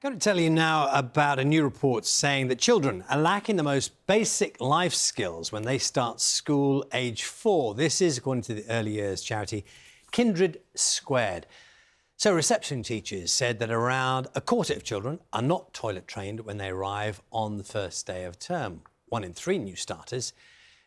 Going to tell you now about a new report saying that children are lacking the most basic life skills when they start school age 4. This is according to the early years charity Kindred Squared. So reception teachers said that around a quarter of children are not toilet trained when they arrive on the first day of term. 1 in 3 new starters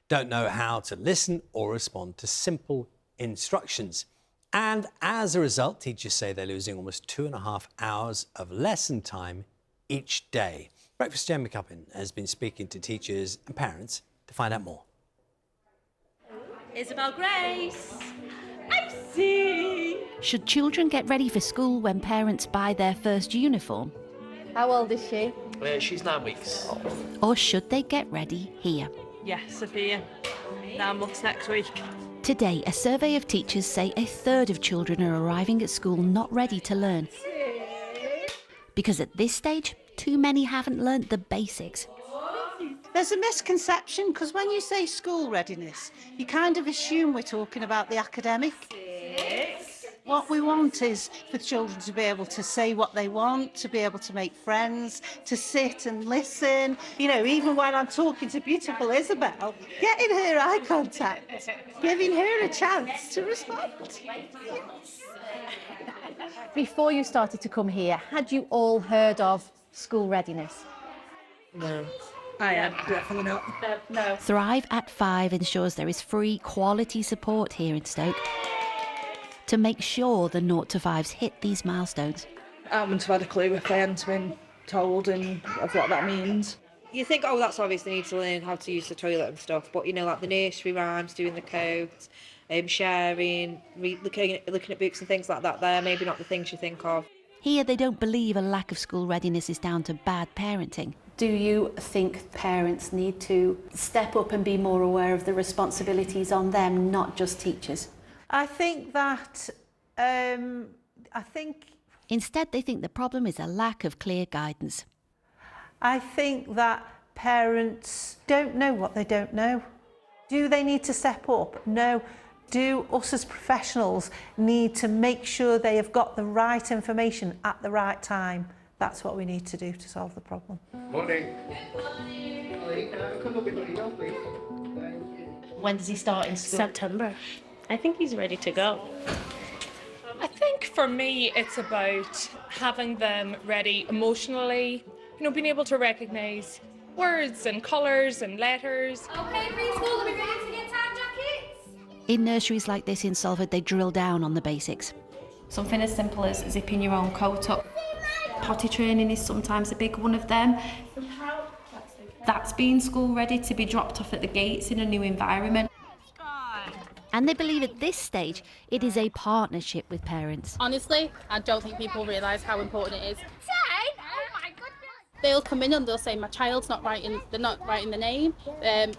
don't know how to listen or respond to simple instructions. And as a result, teachers say they're losing almost 2.5 hours of lesson time each day. Breakfast Jamie Cuppin has been speaking to teachers and parents to find out more. Isabel Grace, I see. Should children get ready for school when parents buy their first uniform? How old is she? She's 9 weeks. Or should they get ready here? Yes, Sophia. 9 months next week. Today, a survey of teachers say a third of children are arriving at school not ready to learn. Because at this stage, too many haven't learnt the basics. There's a misconception because when you say school readiness, you kind of assume we're talking about the academic. What we want is for children to be able to say what they want, to be able to make friends, to sit and listen. You know, even when I'm talking to beautiful Isabel, getting her eye contact, giving her a chance to respond. Before you started to come here, had you all heard of school readiness? No. I am definitely not. No. Thrive at 5 ensures there is free, quality support here in Stoke to make sure the 0 to 5s hit these milestones. I wouldn't have had a clue if I hadn't been told and of what that means. You think, oh, that's obvious, they need to learn how to use the toilet and stuff, but you know, like the nursery rhymes, doing the codes, sharing, looking at books and things like that, they're maybe not the things you think of. Here they don't believe a lack of school readiness is down to bad parenting. Do you think parents need to step up and be more aware of the responsibilities on them, not just teachers? I think that, Instead, they think the problem is a lack of clear guidance. I think that parents don't know what they don't know. Do they need to step up? No. Do us as professionals need to make sure they have got the right information at the right time? That's what we need to do to solve the problem. Morning. When does he start in school? September. I think he's ready to go. I think for me it's about having them ready emotionally, you know, being able to recognise words and colours and letters. Okay, preschool, are we ready to get time jackets? In nurseries like this in Salford, they drill down on the basics. Something as simple as zipping your own coat up. Potty training is sometimes a big one of them. That's being school ready to be dropped off at the gates in a new environment. And they believe at this stage it is a partnership with parents. Honestly, I don't think people realise how important it is. Oh my goodness! They'll come in and they'll say, my child's not writing, they're not writing the name,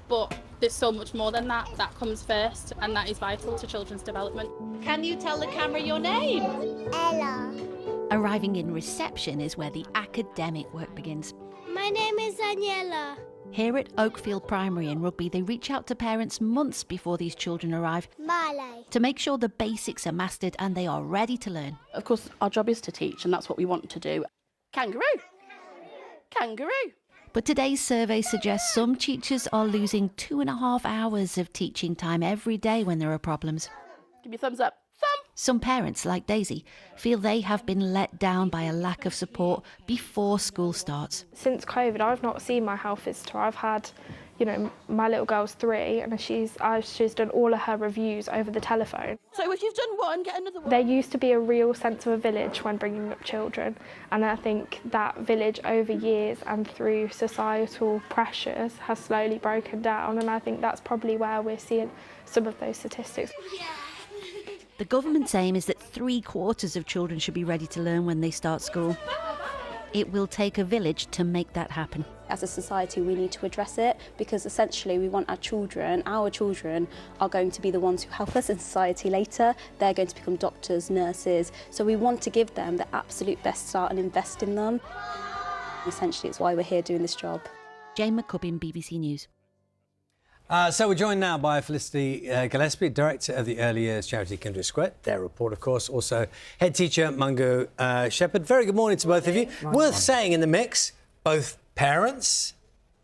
but there's so much more than that. That comes first, and that is vital to children's development. Can you tell the camera your name? Ella. Arriving in reception is where the academic work begins. My name is Daniela. Here at Oakfield Primary in Rugby, they reach out to parents months before these children arrive Marley. to make sure the basics are mastered and they are ready to learn. Of course, our job is to teach, and that's what we want to do. Kangaroo! Kangaroo! But today's survey suggests some teachers are losing 2.5 hours of teaching time every day when there are problems. Give me a thumbs up. Thumb! Some parents, like Daisy, feel they have been let down by a lack of support before school starts. Since COVID, I've not seen my health visitor. I've had, you know, my little girl's 3 and she's done all of her reviews over the telephone. So if you've done one, get another one. There used to be a real sense of a village when bringing up children, and I think that village over years and through societal pressures has slowly broken down, and I think that's probably where we're seeing some of those statistics. The government's aim is that 3/4 of children should be ready to learn when they start school. It will take a village to make that happen. As a society, we need to address it because essentially we want our children are going to be the ones who help us in society later. They're going to become doctors, nurses, so we want to give them the absolute best start and invest in them. Essentially, it's why we're here doing this job. Jane McCubbin, BBC News. So we're joined now by Felicity Gillespie, Director of the Early Years charity Kindred Square. Their report, of course, also head teacher Mungo Shepherd. Very good morning to both of you. Worth saying in the mix, both parents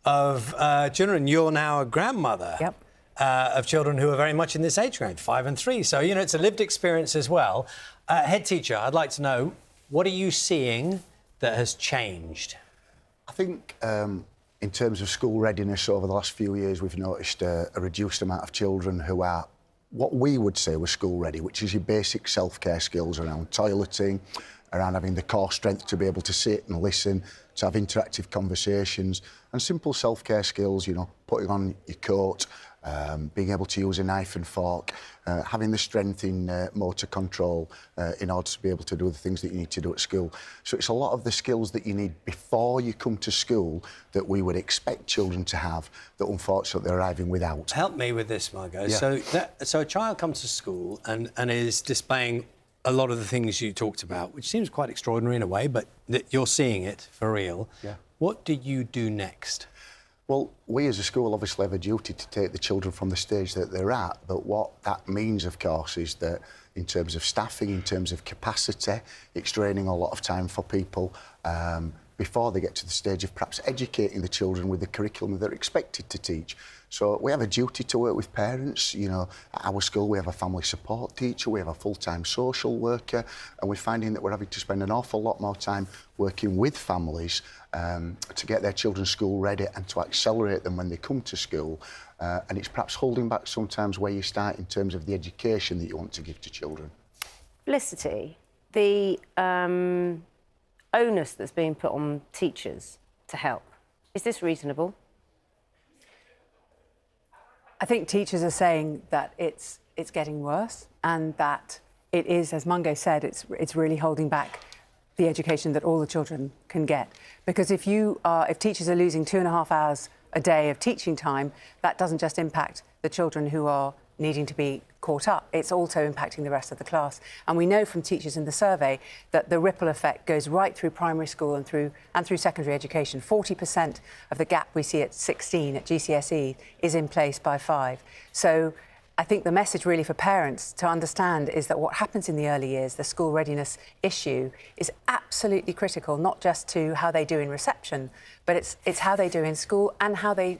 of children, and you're now a grandmother of children who are very much in this age grade, 5 and 3. So, you know, it's a lived experience as well. Head teacher, I'd like to know, what are you seeing that has changed? I think in terms of school readiness over the last few years, we've noticed a reduced amount of children who are what we would say were school ready, which is your basic self-care skills around toileting, around having the core strength to be able to sit and listen, to have interactive conversations, and simple self-care skills, you know, putting on your coat, being able to use a knife and fork, having the strength in motor control in order to be able to do the things that you need to do at school. So it's a lot of the skills that you need before you come to school that we would expect children to have that unfortunately they're arriving without. Help me with this, Margot. Yeah. So a child comes to school and is displaying a lot of the things you talked about, which seems quite extraordinary in a way, but you're seeing it for real. Yeah. What do you do next? Well, we as a school obviously have a duty to take the children from the stage that they're at, but what that means, of course, is that in terms of staffing, in terms of capacity, it's draining a lot of time for people before they get to the stage of perhaps educating the children with the curriculum that they're expected to teach. So we have a duty to work with parents. You know, at our school we have a family support teacher, we have a full-time social worker, and we're finding that we're having to spend an awful lot more time working with families to get their children school ready and to accelerate them when they come to school. And it's perhaps holding back sometimes where you start in terms of the education that you want to give to children. Felicity, the onus that's being put on teachers to help, is this reasonable? I think teachers are saying that it's getting worse and that it is, as Mungo said, it's really holding back the education that all the children can get. Because if teachers are losing 2.5 hours a day of teaching time, that doesn't just impact the children who are needing to be caught up, it's also impacting the rest of the class. And we know from teachers in the survey that the ripple effect goes right through primary school and through secondary education. 40% of the gap we see at 16 at GCSE is in place by 5. So I think the message really for parents to understand is that what happens in the early years, the school readiness issue, is absolutely critical, not just to how they do in reception, but it's how they do in school and how they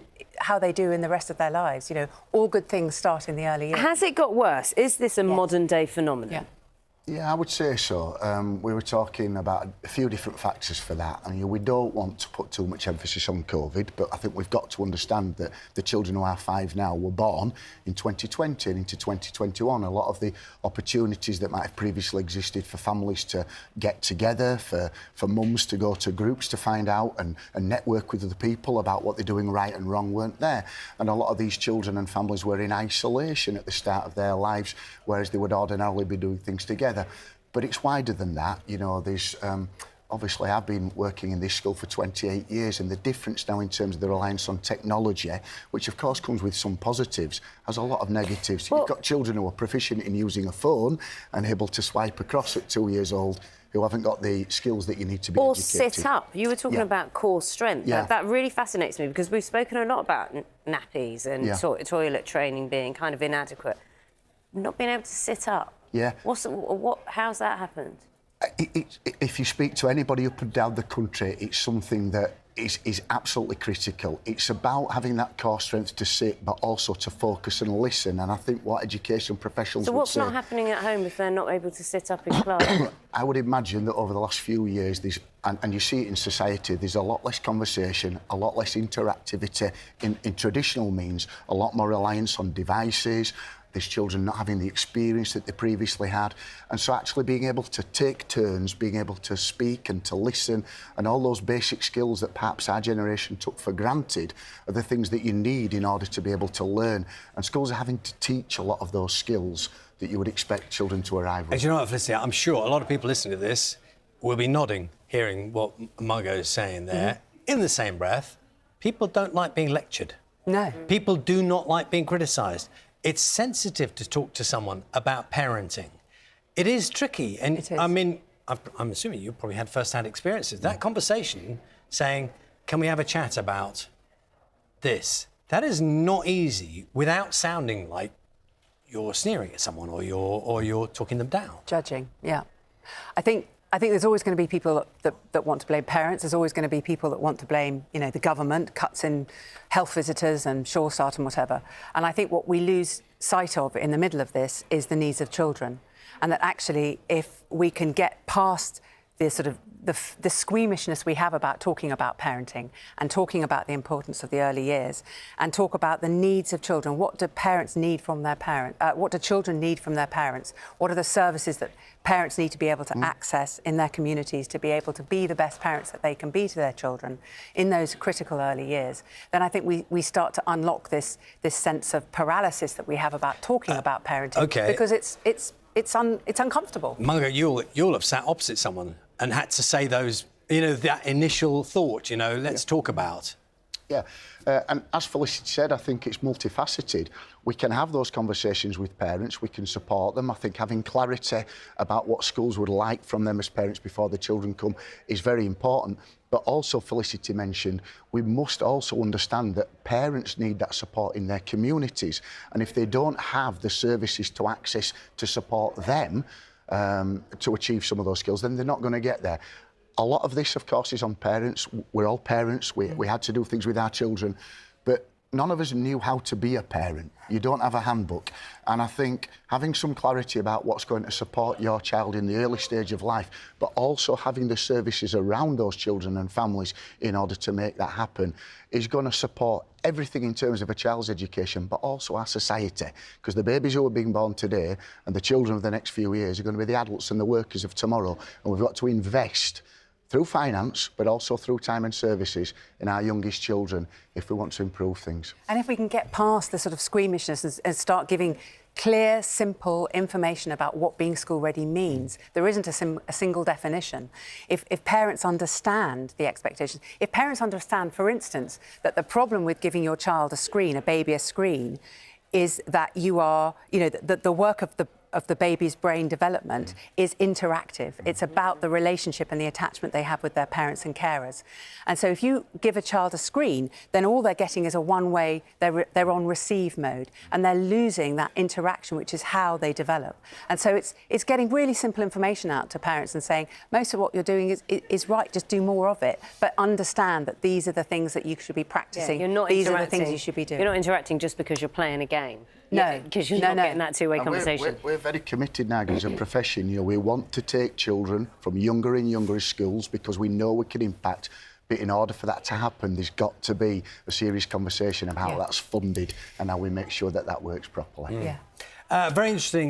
do in the rest of their lives. You know, all good things start in the early years. Has it got worse? Is this a modern day phenomenon? Yeah, I would say so. We were talking about a few different factors for that. I mean, we don't want to put too much emphasis on COVID, but I think we've got to understand that the children who are 5 now were born in 2020 and into 2021. A lot of the opportunities that might have previously existed for families to get together, for mums to go to groups to find out and network with other people about what they're doing right and wrong weren't there. And a lot of these children and families were in isolation at the start of their lives, whereas they would ordinarily be doing things together. But it's wider than that. You know, there's obviously I've been working in this school for 28 years, and the difference now in terms of the reliance on technology, which of course comes with some positives, has a lot of negatives. You've got children who are proficient in using a phone and able to swipe across at 2 years old, who haven't got the skills that you need to be educated. Or sit up. You were talking about core strength. Yeah. That really fascinates me because we've spoken a lot about nappies and toilet training being kind of inadequate. Not being able to sit up. Yeah. How's that happened? If you speak to anybody up and down the country, it's something that is absolutely critical. It's about having that core strength to sit, but also to focus and listen. And I think what education professionals So would what's say, not happening at home if they're not able to sit up in class? I would imagine that over the last few years, and you see it in society, there's a lot less conversation, a lot less interactivity in traditional means, a lot more reliance on devices. There's children not having the experience that they previously had. And so actually being able to take turns, being able to speak and to listen, and all those basic skills that perhaps our generation took for granted are the things that you need in order to be able to learn. And schools are having to teach a lot of those skills that you would expect children to arrive with. As you know what, Felicity, I'm sure a lot of people listening to this will be nodding, hearing what Margot is saying there. In the same breath, people don't like being lectured. No. People do not like being criticised. It's sensitive to talk to someone about parenting. It is tricky. And it is. I mean, I'm assuming you probably had first-hand experiences. That conversation saying, can we have a chat about this? That is not easy without sounding like you're sneering at someone or you're talking them down. Judging, yeah. I think there's always going to be people that want to blame parents. There's always going to be people that want to blame, you know, the government, cuts in health visitors and Sure Start and whatever. And I think what we lose sight of in the middle of this is the needs of children. And that actually, if we can get past the sort of the squeamishness we have about talking about parenting and talking about the importance of the early years and talk about the needs of children. What do parents need from their parents? What do children need from their parents? What are the services that parents need to be able to access in their communities to be able to be the best parents that they can be to their children in those critical early years? Then I think we start to unlock this sense of paralysis that we have about talking about parenting. Okay. Because it's uncomfortable. Mungo, you'll have sat opposite someone and had to say those, you know, that initial thought, you know, let's talk about. Yeah, and as Felicity said, I think it's multifaceted. We can have those conversations with parents, we can support them. I think having clarity about what schools would like from them as parents before the children come is very important. But also, Felicity mentioned, we must also understand that parents need that support in their communities. And if they don't have the services to access to support them to achieve some of those skills, then they're not going to get there. A lot of this, of course, is on parents. We're all parents. We had to do things with our children, but none of us knew how to be a parent. You don't have a handbook. And I think having some clarity about what's going to support your child in the early stage of life, but also having the services around those children and families in order to make that happen, is going to support everything in terms of a child's education, but also our society. Because the babies who are being born today and the children of the next few years are going to be the adults and the workers of tomorrow. And we've got to invest through finance, but also through time and services in our youngest children if we want to improve things. And if we can get past the sort of squeamishness and start giving clear, simple information about what being school-ready means. There isn't a single definition. If parents understand the expectations, if parents understand, for instance, that the problem with giving your child a baby a screen, is that you are, you know, the work of the baby's brain development is interactive. It's about the relationship and the attachment they have with their parents and carers. And so if you give a child a screen, then all they're getting is a one-way, they're on receive mode, and they're losing that interaction, which is how they develop. And so it's getting really simple information out to parents and saying, most of what you're doing is right, just do more of it, but understand that these are the things that you should be practicing. You're not these are the things you should be doing. You're not interacting just because you're playing a game. No. Because you're not getting that two-way conversation. We're very committed now as a profession. You know, we want to take children from younger and younger schools because we know we can impact. But in order for that to happen, there's got to be a serious conversation about how that's funded and how we make sure that that works properly. Very interesting.